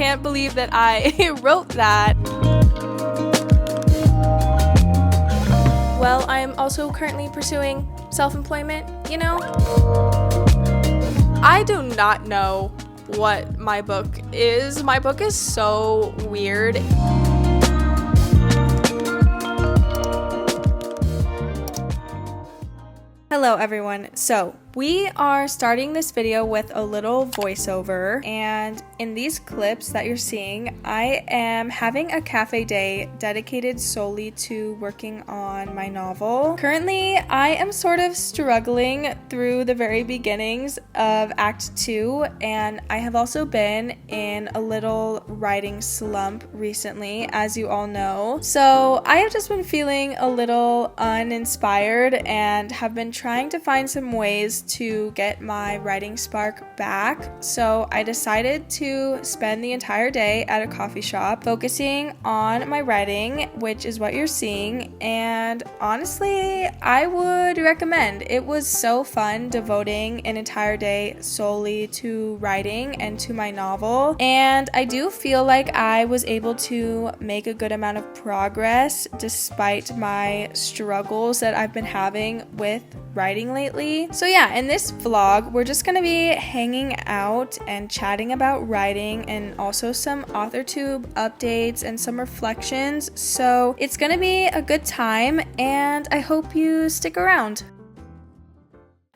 can't believe that I wrote that. Well, I'm also currently pursuing self-employment, you know? I do not know what my book is. My book is so weird. Hello everyone. So we are starting this video with a little voiceover, and in these clips that you're seeing, I am having a cafe day dedicated solely to working on my novel. Currently, I am sort of struggling through the very beginnings of Act 2, and I have also been in a little writing slump recently, as you all know. So I have just been feeling a little uninspired and have been trying to find some ways to get my writing spark back. So I decided to spend the entire day at a coffee shop focusing on my writing, which is what you're seeing. And honestly, I would recommend. It was so fun devoting an entire day solely to writing and to my novel. And I do feel like I was able to make a good amount of progress despite my struggles that I've been having with writing lately. So yeah, in this vlog, we're just gonna be hanging out and chatting about writing and also some authortube updates and some reflections. So it's gonna be a good time and I hope you stick around.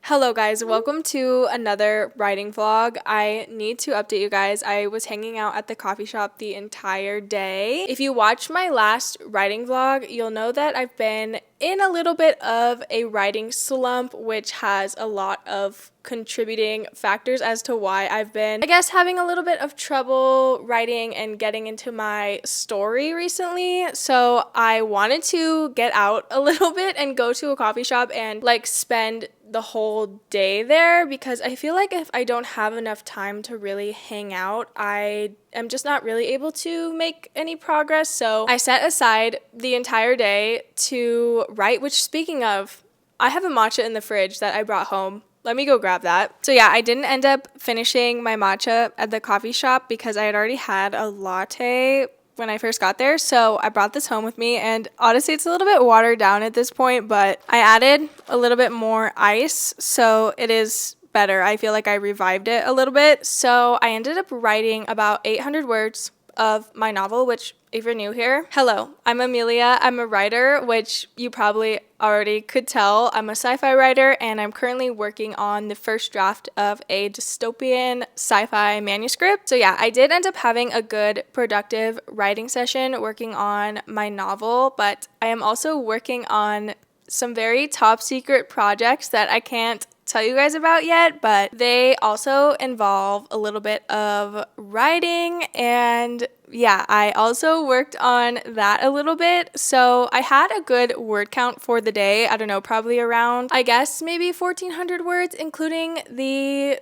Hello guys, welcome to another writing vlog. I need to update you guys. I was hanging out at the coffee shop the entire day. If you watched my last writing vlog, you'll know that I've been in a little bit of a writing slump, which has a lot of contributing factors as to why I've been, I guess, having a little bit of trouble writing and getting into my story recently. So I wanted to get out a little bit and go to a coffee shop and like spend the whole day there, because I feel like if I don't have enough time to really hang out, I am just not really able to make any progress. So I set aside the entire day to write, which, speaking of, I have a matcha in the fridge that I brought home. Let me go grab that. So yeah, I didn't end up finishing my matcha at the coffee shop because I had already had a latte when I first got there, so I brought this home with me, and honestly it's a little bit watered down at this point, but I added a little bit more ice, so it is better. I feel like I revived it a little bit. So I ended up writing about 800 words of my novel, which, if you're new here, hello, I'm Amelia. I'm a writer, which you probably already could tell. I'm a sci-fi writer, and I'm currently working on the first draft of a dystopian sci-fi manuscript. So yeah, I did end up having a good, productive writing session working on my novel, but I am also working on some very top secret projects that I can't tell you guys about yet, but they also involve a little bit of writing, and yeah, I also worked on that a little bit. So I had a good word count for the day. I don't know, probably around, I guess, maybe 1,400 words, including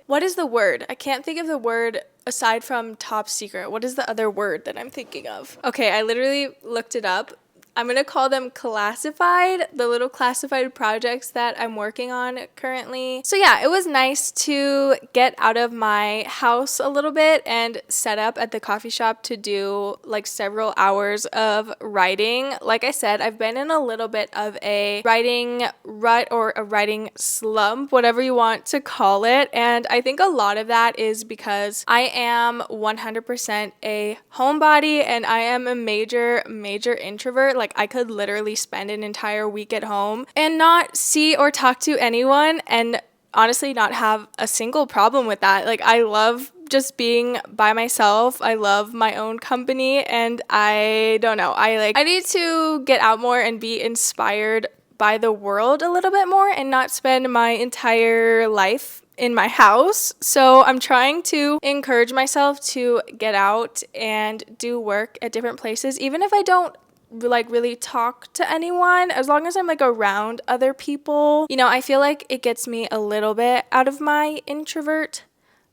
what is the word? I can't think of the word aside from top secret. What is the other word that I'm thinking of? Okay, I literally looked it up. I'm going to call them classified, the little classified projects that I'm working on currently. So yeah, it was nice to get out of my house a little bit and set up at the coffee shop to do like several hours of writing. Like I said, I've been in a little bit of a writing rut or a writing slump, whatever you want to call it. And I think a lot of that is because I am 100% a homebody and I am a major introvert. Like, I could literally spend an entire week at home and not see or talk to anyone, and honestly not have a single problem with that. Like, I love just being by myself. I love my own company, and I don't know, I need to get out more and be inspired by the world a little bit more and not spend my entire life in my house. So I'm trying to encourage myself to get out and do work at different places, even if I don't like really talk to anyone, as long as I'm like around other people. You know, I feel like it gets me a little bit out of my introvert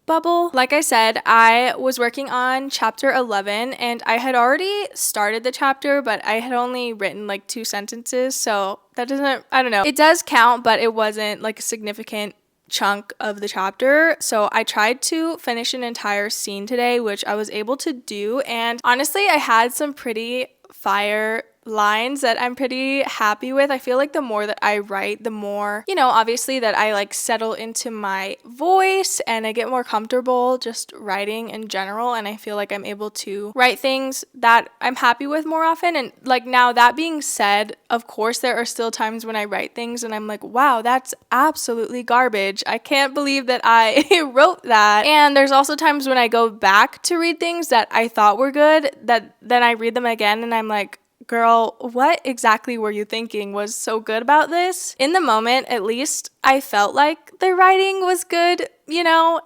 bubble. Like I said, I was working on chapter 11 and I had already started the chapter, but I had only written like 2 sentences, so that doesn't, I don't know. It does count, but it wasn't like a significant chunk of the chapter. So I tried to finish an entire scene today, which I was able to do. And honestly, I had some pretty fire lines that I'm pretty happy with. I feel like the more that I write, the more, obviously that I like settle into my voice and I get more comfortable just writing in general. And I feel like I'm able to write things that I'm happy with more often. And like, now that being said, of course, there are still times when I write things and I'm like, wow, that's absolutely garbage. I can't believe that I wrote that. And there's also times when I go back to read things that I thought were good, that then I read them again and I'm like, girl, what exactly were you thinking was so good about this? In the moment, at least, I felt like the writing was good,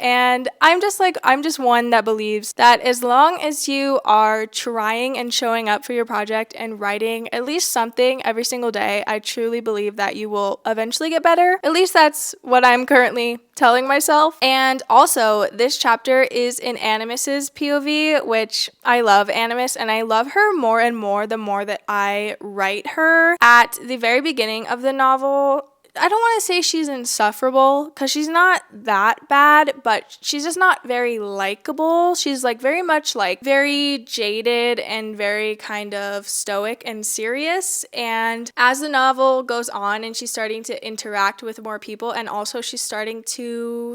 and I'm just one that believes that as long as you are trying and showing up for your project and writing at least something every single day, I truly believe that you will eventually get better. At least that's what I'm currently telling myself. And also, this chapter is in Animus's POV, which I love Animus, and I love her more and more the more that I write her. At the very beginning of the novel, I don't want to say she's insufferable because she's not that bad, but she's just not very likable. She's like very much like very jaded and very kind of stoic and serious. And as the novel goes on and she's starting to interact with more people, and also she's starting to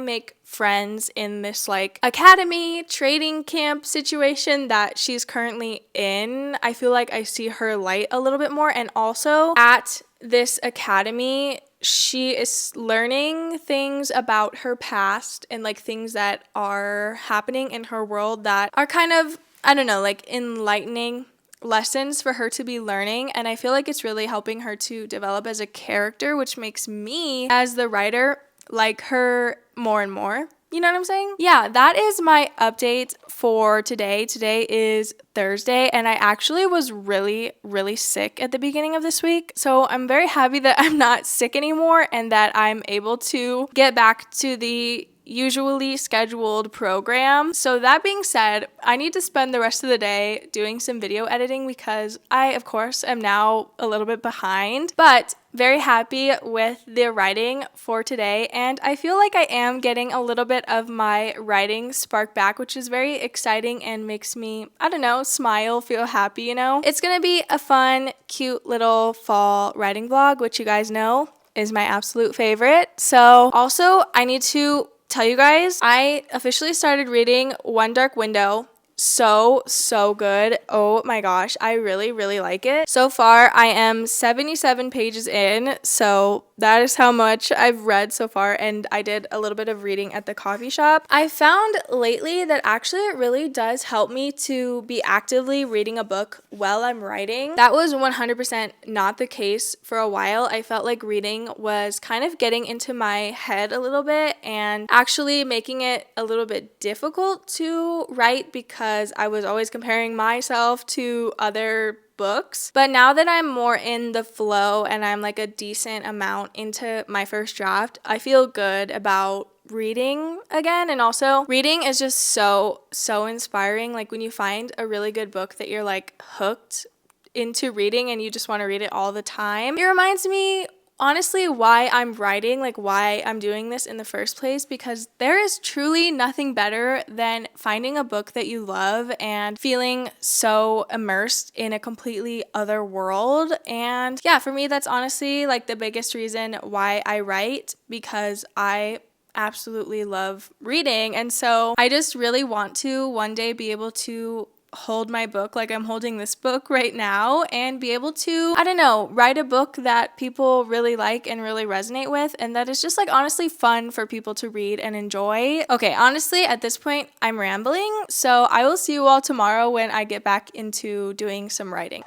make friends in this like academy trading camp situation that she's currently in, I feel like I see her light a little bit more. And also at this academy, she is learning things about her past and like things that are happening in her world that are kind of, I don't know, like enlightening lessons for her to be learning. And I feel like it's really helping her to develop as a character, which makes me as the writer like her more and more. You know what I'm saying? Yeah, that is my update for today. Today is Thursday, and I actually was really, really sick at the beginning of this week. So I'm very happy that I'm not sick anymore and that I'm able to get back to the usually scheduled program. So that being said, I need to spend the rest of the day doing some video editing because I, of course, am now a little bit behind, but very happy with the writing for today. And I feel like I am getting a little bit of my writing spark back, which is very exciting and makes me, I don't know, smile, feel happy, It's gonna be a fun, cute little fall writing vlog, which you guys know is my absolute favorite. So also, I need to tell you guys, I officially started reading One Dark Window. So good. Oh my gosh, I really, really like it. So far, I am 77 pages in, so that is how much I've read so far, and I did a little bit of reading at the coffee shop. I found lately that actually it really does help me to be actively reading a book while I'm writing. That was 100% not the case for a while. I felt like reading was kind of getting into my head a little bit and actually making it a little bit difficult to write because I was always comparing myself to other books. But now that I'm more in the flow and I'm like a decent amount into my first draft, I feel good about reading again. And also, reading is just so inspiring. Like when you find a really good book that you're like hooked into reading and you just want to read it all the time, it reminds me honestly why I'm writing, like why I'm doing this in the first place, because there is truly nothing better than finding a book that you love and feeling so immersed in a completely other world. And yeah, for me, that's honestly like the biggest reason why I write, because I absolutely love reading. And so I just really want to one day be able to hold my book like I'm holding this book right now and be able to, I don't know, write a book that people really like and really resonate with, and that is just like honestly fun for people to read and enjoy. Okay, honestly, at this point, I'm rambling, so I will see you all tomorrow when I get back into doing some writing.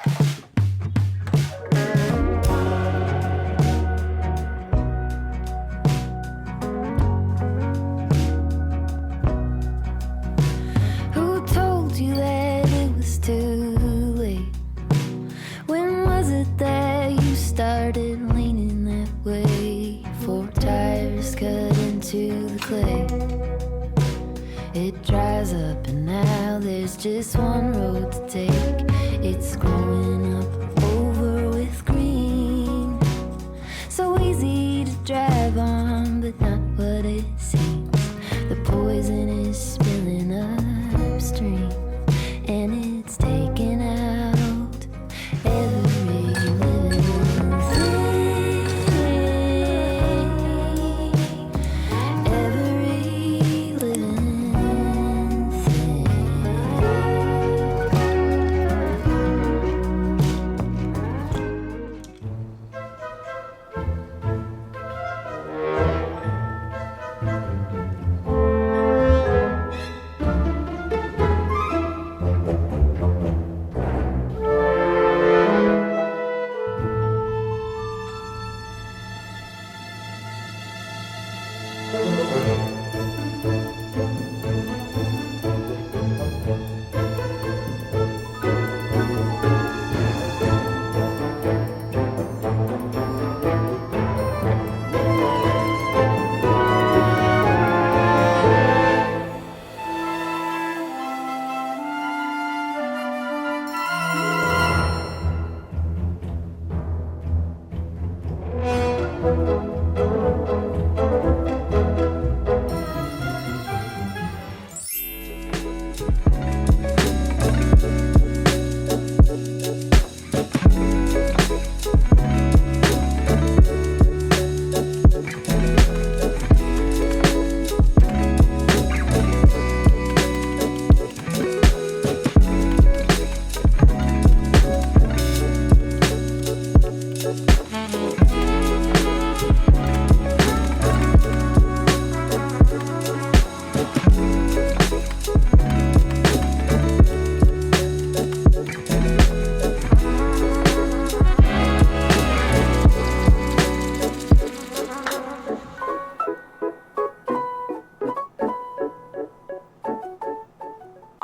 Too late. When was it that you started leaning that way? 4 tires cut into the clay. It dries up and now there's just one road to take. It's growing up over with green. So easy to drive on, but not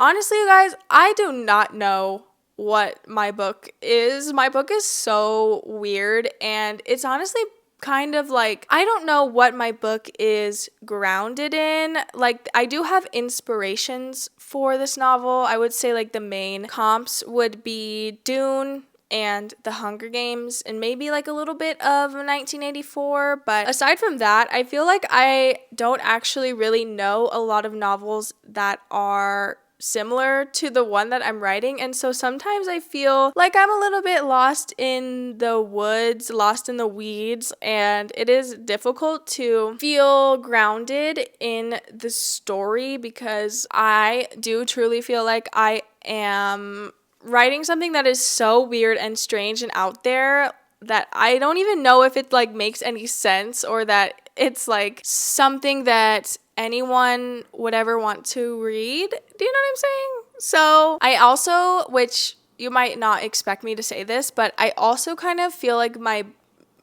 honestly, you guys, I do not know what my book is. My book is so weird, and it's honestly kind of like, I don't know what my book is grounded in. Like, I do have inspirations for this novel. I would say like the main comps would be Dune and The Hunger Games, and maybe like a little bit of 1984. But aside from that, I feel like I don't actually really know a lot of novels that are similar to the one that I'm writing, and so sometimes I feel like I'm a little bit lost in the woods, lost in the weeds, and it is difficult to feel grounded in the story because I do truly feel like I am writing something that is so weird and strange and out there that I don't even know if it like makes any sense, or that it's like something that anyone would ever want to read. Do you know what I'm saying? So I also, which you might not expect me to say this, but I also kind of feel like my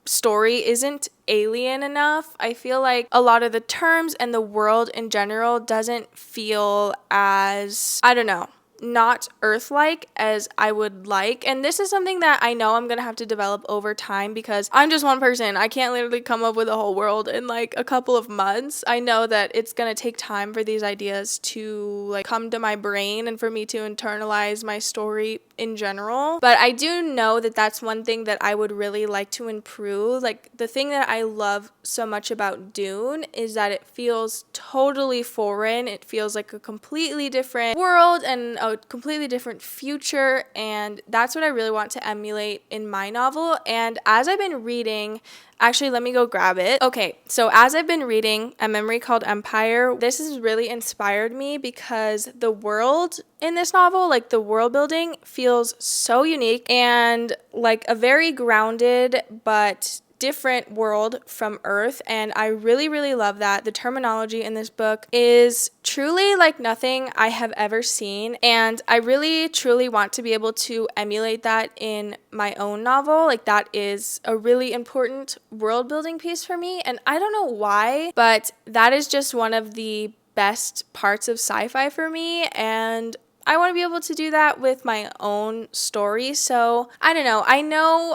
story isn't alien enough. I feel like a lot of the terms and the world in general doesn't feel as, I don't know, not Earth-like as I would like. And this is something that I know I'm gonna have to develop over time because I'm just one person. I can't literally come up with a whole world in like a couple of months. I know that it's gonna take time for these ideas to like come to my brain and for me to internalize my story in general. But I do know that that's one thing that I would really like to improve. Like, the thing that I love so much about Dune is that it feels totally foreign. It feels like a completely different world and a completely different future, and that's what I really want to emulate in my novel. And as I've been reading, actually, let me go grab it. Okay, so as I've been reading A Memory Called Empire, this has really inspired me because the world in this novel, like the world building, feels so unique and like a very grounded but different world from Earth, and I really, really love that. The terminology in this book is truly like nothing I have ever seen, and I really, truly want to be able to emulate that in my own novel. Like, that is a really important world building piece for me, and I don't know why, but that is just one of the best parts of sci-fi for me, and I want to be able to do that with my own story. So I don't know. I know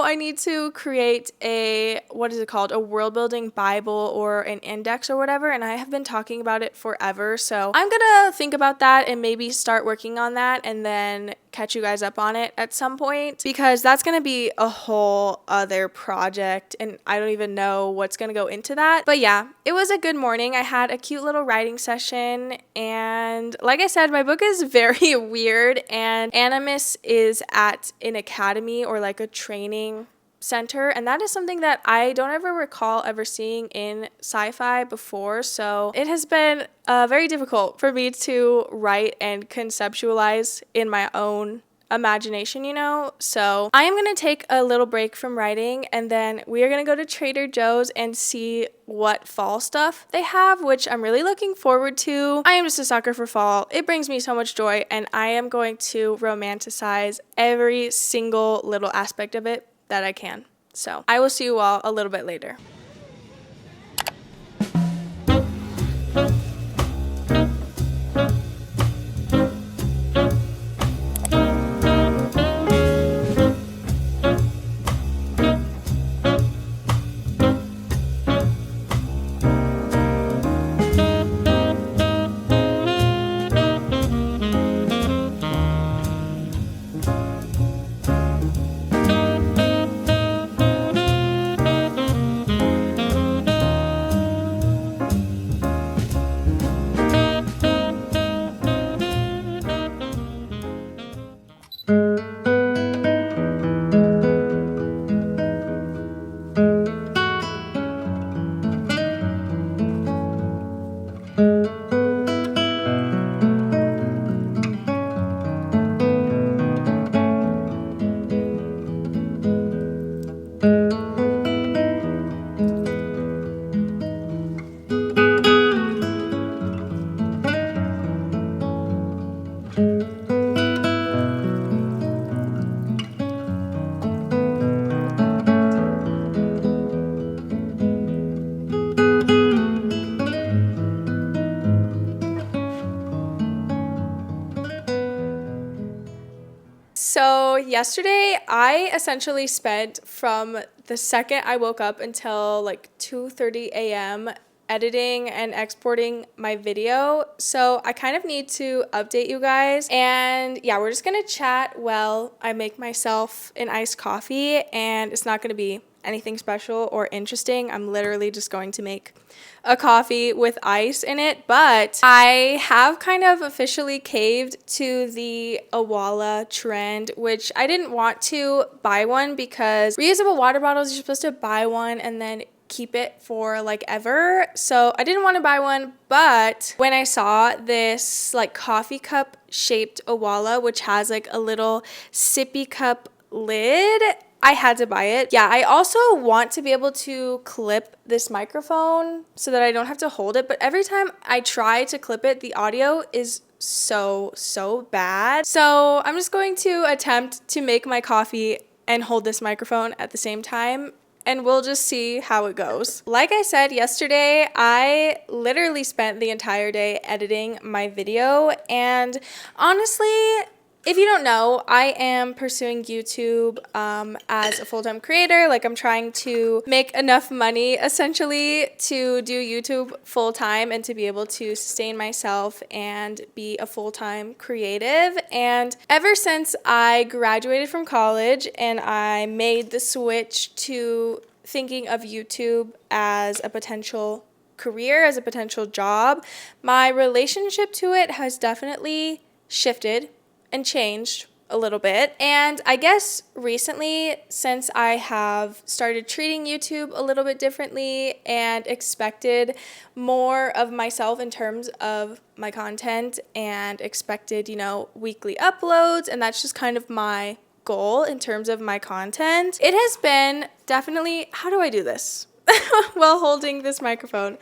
I need to create a, what is it called? A world building Bible or an index or whatever. And I have been talking about it forever. So I'm going to think about that and maybe start working on that and then catch you guys up on it at some point, because that's going to be a whole other project and I don't even know what's going to go into that. But yeah, it was a good morning. I had a cute little writing session, and like I said, my book is very weird, and Animus is at an academy or like a training center, and that is something that I don't ever recall ever seeing in sci-fi before. So it has been very difficult for me to write and conceptualize in my own imagination, you know? So I am going to take a little break from writing, and then we are going to go to Trader Joe's and see what fall stuff they have, which I'm really looking forward to. I am just a sucker for fall. It brings me so much joy, and I am going to romanticize every single little aspect of it that I can. So I will see you all a little bit later. So yesterday I essentially spent from the second I woke up until like 2:30 a.m. editing and exporting my video. So I kind of need to update you guys. And yeah, we're just gonna chat while I make myself an iced coffee, and it's not gonna be anything special or interesting. I'm literally just going to make a coffee with ice in it, but I have kind of officially caved to the Awala trend, which I didn't want to buy one because reusable water bottles, you're supposed to buy one and then keep it for like ever. So I didn't want to buy one, but when I saw this like coffee cup shaped Awala, which has like a little sippy cup lid, I had to buy it. Yeah, I also want to be able to clip this microphone so that I don't have to hold it, but every time I try to clip it, the audio is so bad. So I'm just going to attempt to make my coffee and hold this microphone at the same time, and we'll just see how it goes. Like I said yesterday, I literally spent the entire day editing my video, and honestly, if you don't know, I am pursuing YouTube as a full-time creator. Like, I'm trying to make enough money essentially to do YouTube full-time and to be able to sustain myself and be a full-time creative. And ever since I graduated from college and I made the switch to thinking of YouTube as a potential career, as a potential job, my relationship to it has definitely shifted and changed a little bit. And I guess recently, since I have started treating YouTube a little bit differently and expected more of myself in terms of my content and expected, weekly uploads, and that's just kind of my goal in terms of my content, it has been definitely, how do I do this while holding this microphone?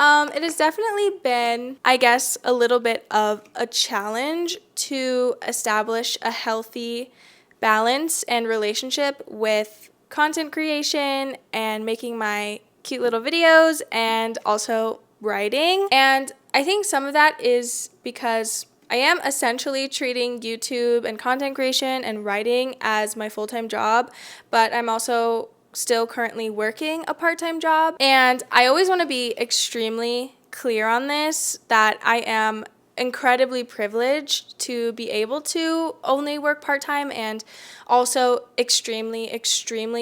It has definitely been, I guess, a little bit of a challenge to establish a healthy balance and relationship with content creation and making my cute little videos and also writing. And I think some of that is because I am essentially treating YouTube and content creation and writing as my full-time job, but I'm also still currently working a part-time job. And I always want to be extremely clear on this, that I am incredibly privileged to be able to only work part-time, and also extremely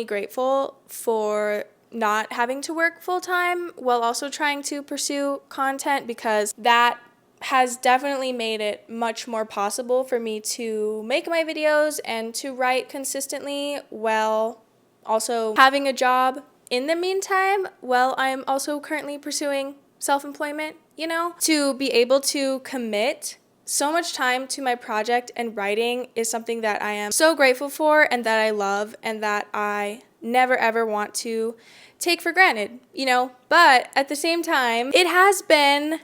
grateful for not having to work full-time while also trying to pursue content, because that has definitely made it much more possible for me to make my videos and to write consistently while also having a job in the meantime, while I'm also currently pursuing self-employment, to be able to commit so much time to my project and writing is something that I am so grateful for and that I love and that I never ever want to take for granted, But at the same time, it has been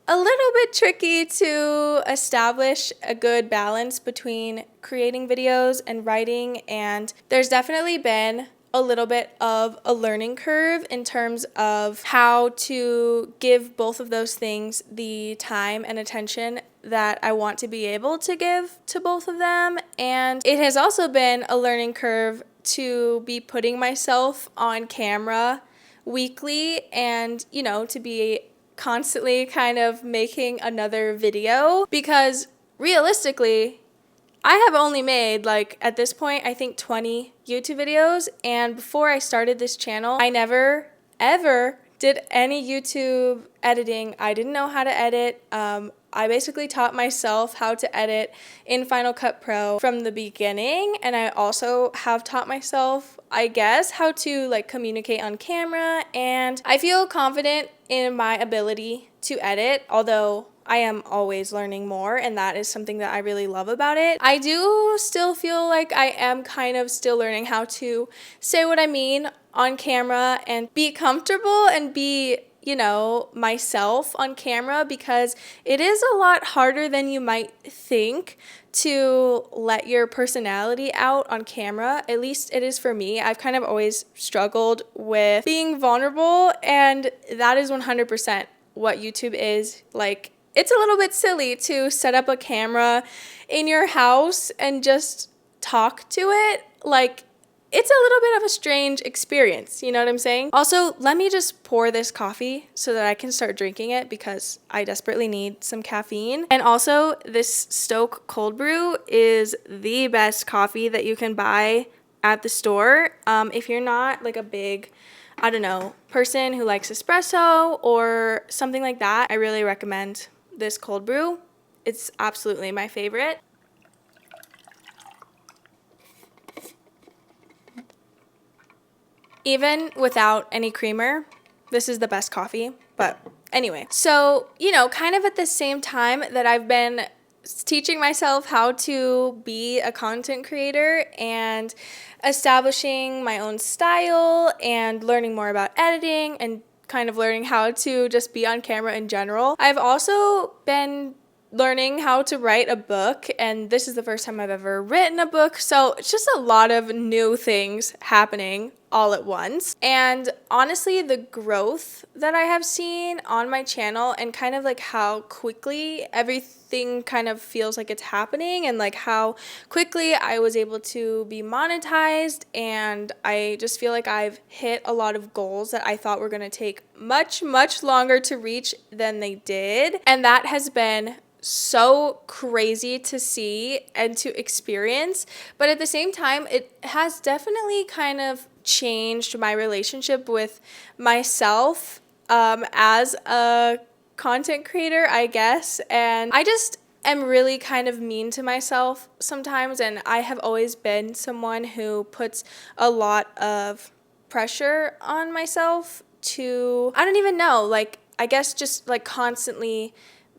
a little bit tricky to establish a good balance between creating videos and writing, and there's definitely been a little bit of a learning curve in terms of how to give both of those things the time and attention that I want to be able to give to both of them. And it has also been a learning curve to be putting myself on camera weekly and, to be constantly kind of making another video, because realistically, I have only made, at this point, I think 20 YouTube videos, and before I started this channel, I never, ever did any YouTube editing. I didn't know how to edit. I basically taught myself how to edit in Final Cut Pro from the beginning, and I also have taught myself, I guess, how to, communicate on camera, and I feel confident in my ability to edit, although I am always learning more, and that is something that I really love about it. I do still feel like I am kind of still learning how to say what I mean on camera and be comfortable and be, myself on camera, because it is a lot harder than you might think to let your personality out on camera. At least it is for me. I've kind of always struggled with being vulnerable, and that is 100% what YouTube is. It's a little bit silly to set up a camera in your house and just talk to it, like, it's a little bit of a strange experience, you know what I'm saying? Also, let me just pour this coffee so that I can start drinking it because I desperately need some caffeine. And also, this Stoke cold brew is the best coffee that you can buy at the store. If you're not like a big, I don't know, person who likes espresso or something like that, I really recommend this cold brew. It's absolutely my favorite. Even without any creamer, this is the best coffee. But anyway, so, you know, kind of at the same time that I've been teaching myself how to be a content creator and establishing my own style and learning more about editing and kind of learning how to just be on camera in general, I've also been learning how to write a book, and this is the first time I've ever written a book, so it's just a lot of new things happening all at once. And honestly, the growth that I have seen on my channel and kind of like how quickly everything kind of feels like it's happening and like how quickly I was able to be monetized, and I just feel like I've hit a lot of goals that I thought were going to take much longer to reach than they did, and that has been so crazy to see and to experience. But at the same time, it has definitely kind of changed my relationship with myself as a content creator, I guess. And I just am really kind of mean to myself sometimes, and I have always been someone who puts a lot of pressure on myself to, I don't even know, like, I guess just like constantly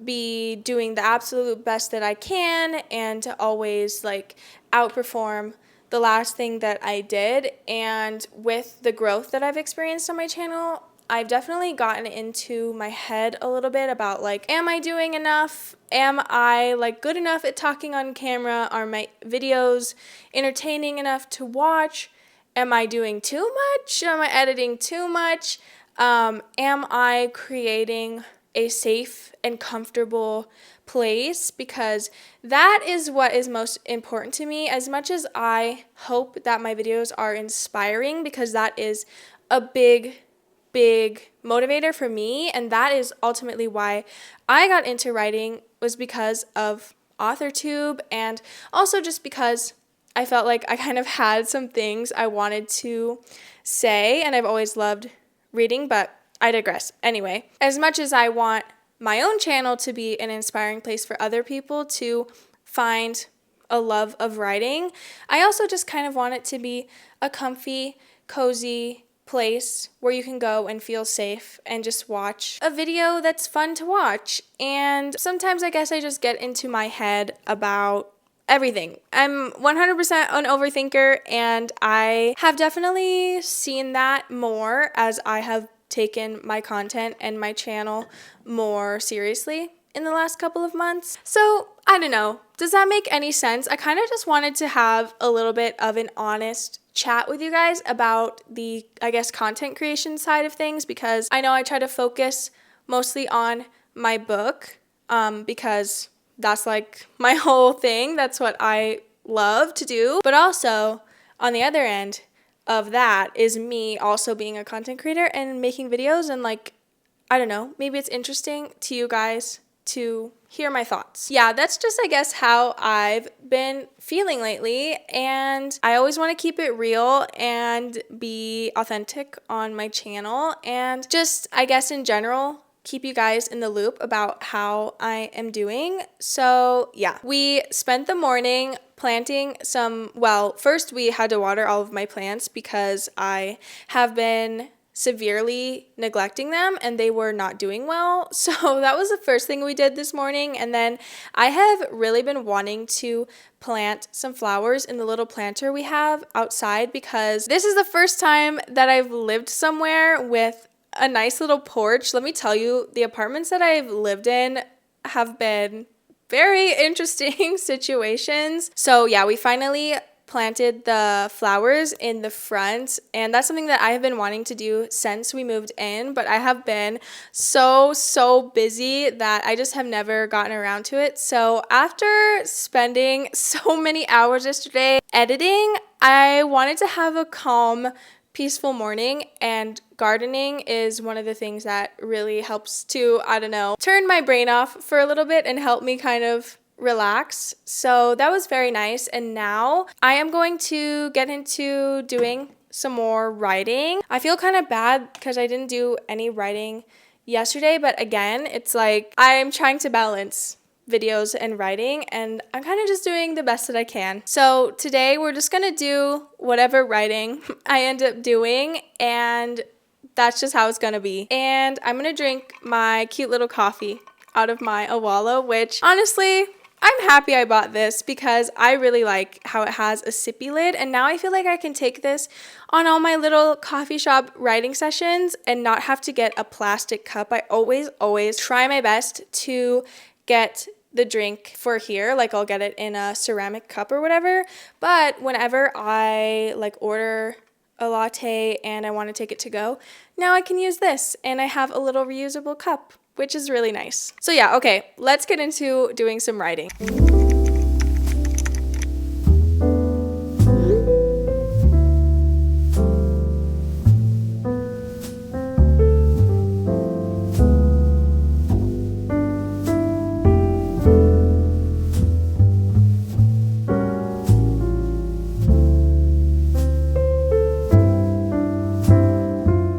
be doing the absolute best that I can and to always like outperform the last thing that I did. And with the growth that I've experienced on my channel, I've definitely gotten into my head a little bit about like, am I doing enough? Am I like good enough at talking on camera? Are my videos entertaining enough to watch? Am I doing too much? Am I editing too much? Am I creating a safe and comfortable place? Because that is what is most important to me. As much as I hope that my videos are inspiring, because that is a big motivator for me, and that is ultimately why I got into writing, was because of authortube, and also just because I felt like I kind of had some things I wanted to say, and I've always loved reading, but I digress. Anyway, as much as I want my own channel to be an inspiring place for other people to find a love of writing, I also just kind of want it to be a comfy, cozy place where you can go and feel safe and just watch a video that's fun to watch. And sometimes I guess I just get into my head about everything. I'm 100% an overthinker, and I have definitely seen that more as I have taken my content and my channel more seriously in the last couple of months. So, I don't know. Does that make any sense? I kind of just wanted to have a little bit of an honest chat with you guys about the, I guess, content creation side of things, because I know I try to focus mostly on my book because that's like my whole thing. That's what I love to do. But also, on the other end of that is me also being a content creator and making videos, and like, I don't know, maybe it's interesting to you guys to hear my thoughts. Yeah, that's just, I guess, how I've been feeling lately, and I always want to keep it real and be authentic on my channel, and just, I guess, in general, keep you guys in the loop about how I am doing. So yeah, we spent the morning planting some, well, first we had to water all of my plants because I have been severely neglecting them and they were not doing well. So that was the first thing we did this morning. And then I have really been wanting to plant some flowers in the little planter we have outside, because this is the first time that I've lived somewhere with a nice little porch. Let me tell you, the apartments that I've lived in have been very interesting situations. So yeah, we finally planted the flowers in the front, and that's something that I have been wanting to do since we moved in, but I have been so busy that I just have never gotten around to it. So after spending so many hours yesterday editing, I wanted to have a calm, peaceful morning, and gardening is one of the things that really helps to, I don't know, turn my brain off for a little bit and help me kind of relax. So that was very nice. And now I am going to get into doing some more writing. I feel kind of bad because I didn't do any writing yesterday, but again, it's like I'm trying to balance videos and writing, and I'm kind of just doing the best that I can. So today we're just gonna do whatever writing I end up doing, and that's just how it's gonna be. And I'm gonna drink my cute little coffee out of my Awala, which honestly, I'm happy I bought this because I really like how it has a sippy lid, and now I feel like I can take this on all my little coffee shop writing sessions and not have to get a plastic cup. I always try my best to get the drink for here, like I'll get it in a ceramic cup or whatever, but whenever I like order a latte and I want to take it to go, now I can use this and I have a little reusable cup, which is really nice. So yeah, okay, let's get into doing some writing.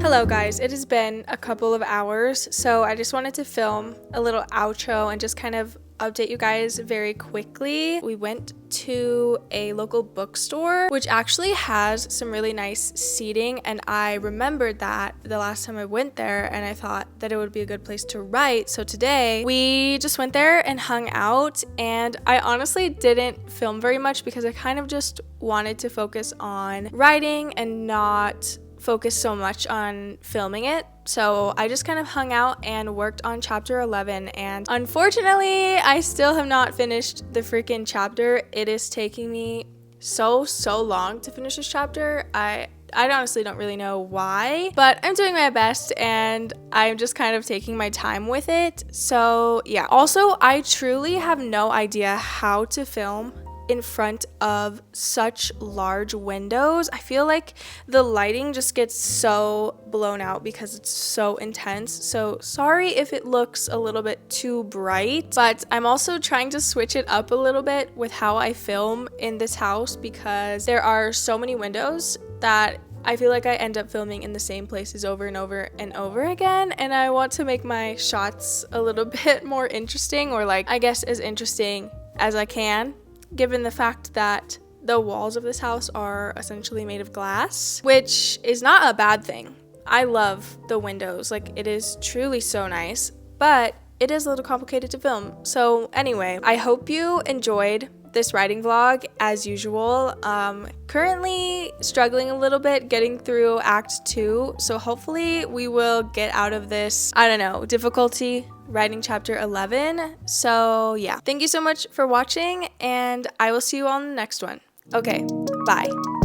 Hello guys, it has been a couple of hours, so I just wanted to film a little outro and just kind of update you guys very quickly. We went to a local bookstore, which actually has some really nice seating, and I remembered that the last time I went there, and I thought that it would be a good place to write. So today we just went there and hung out, and I honestly didn't film very much because I kind of just wanted to focus on writing and not focus so much on filming it. So I just kind of hung out and worked on chapter 11, and unfortunately I still have not finished the freaking chapter. It is taking me so long to finish this chapter. I honestly don't really know why, but I'm doing my best and I'm just kind of taking my time with it. So yeah, also I truly have no idea how to film in front of such large windows. I feel like the lighting just gets so blown out because it's so intense. So sorry if it looks a little bit too bright, but I'm also trying to switch it up a little bit with how I film in this house because there are so many windows that I feel like I end up filming in the same places over and over and over again, and I want to make my shots a little bit more interesting, or like I guess as interesting as I can, given the fact that the walls of this house are essentially made of glass, which is not a bad thing. I love the windows, like it is truly so nice, but it is a little complicated to film. So anyway, I hope you enjoyed this writing vlog as usual. Currently struggling a little bit getting through Act 2, so hopefully we will get out of this, I don't know, difficulty writing chapter 11. So yeah, thank you so much for watching, and I will see you on the next one. Okay, bye.